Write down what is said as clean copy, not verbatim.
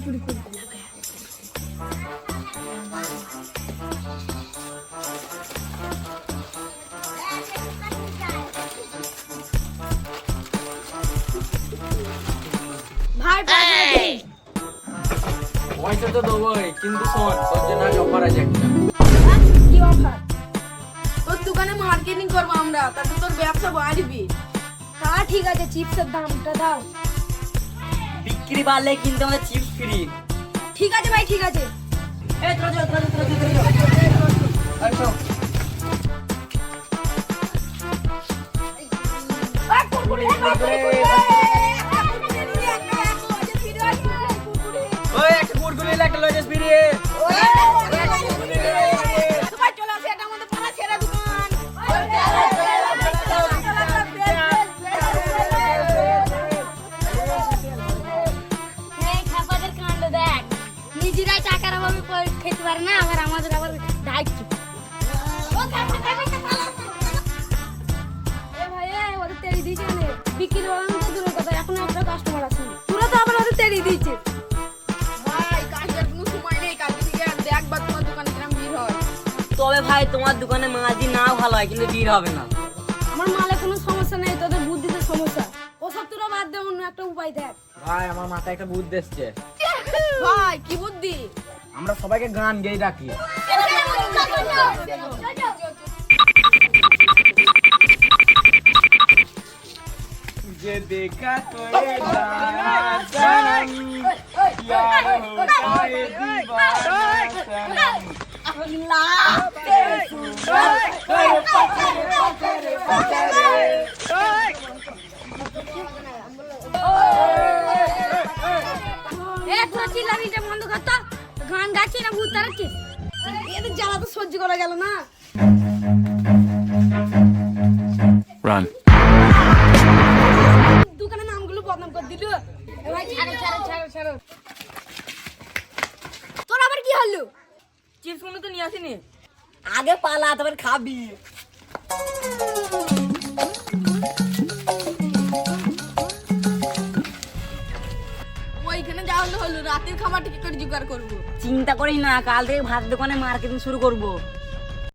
ভাই পয়সা তো দেবোই, কিন্তু শোন, তোর জন্য আগে অফার আছে একটা। কি অফার? তোর দোকানে মার্কেটিং করবো আমরা, তাতে তোর ব্যবসা বাড়বি। তা ঠিক আছে, চিপসের দামটা দাও। বিক্রি বাড়লে কিন্তু আমাদের চিপস ফ্রি। ঠিক আছে ভাই, ঠিক আছে। এই তোরা যা, তোরা যা। আসো। ওই একটা কুরকুরে একটা লজেস ফিরিয়ে। নিজেরাই টাকার অভাবে খেতে পারে না, আবার আমাদের আবার দায়িত্ব। বিক্রি হলাম তো দূরের কথা, এখনো একটা কাস্টমার আসেনি। তোরা তো আবার ওদের তেড়ি দিয়েছে। ভাই কাজের কোনো সময় নেই, কালকে থেকে দেখবা তোমার দোকানে কিরম ভিড় হয়। তবে ভাই তোমার দোকানে মাঝি নাও ভালো হয়, কিন্তু ভিড় হবে না। আমার মালে কোনো সমস্যা নেই, তোদের বুদ্ধিতে সমস্যা। ওসব তোরা বাদ দে, অন্য একটা উপায় দেখ। ভাই আমার মাথায় একটা বুদ্ধি এসছে। ভাই কি বুদ্ধি? আমরা সবাইকে গান গেয়ে ডাকি। যে দেখা তোরে জানা জানম यार होता है दीवाना বন্ধ করতো, গান গাচ্ছি না ভূত তারাচ্ছিস, এদের জ্বালা তো সহ্য করা গেল না। Run. দোকানের নামগুলো বদনাম করে দিল। ভাই ছাড়ো। তোর আবার কি হলো? চিপস গুলো তো নিয়ে আসিনি। আগে পালা, তারপর খাবি। ওইখানে যা হলো, রাতের খাবারটা কি করে জোগাড় করবো? চিন্তা করিস না, কাল থেকে ভাত দোকানে মার্কেটিং শুরু করবো।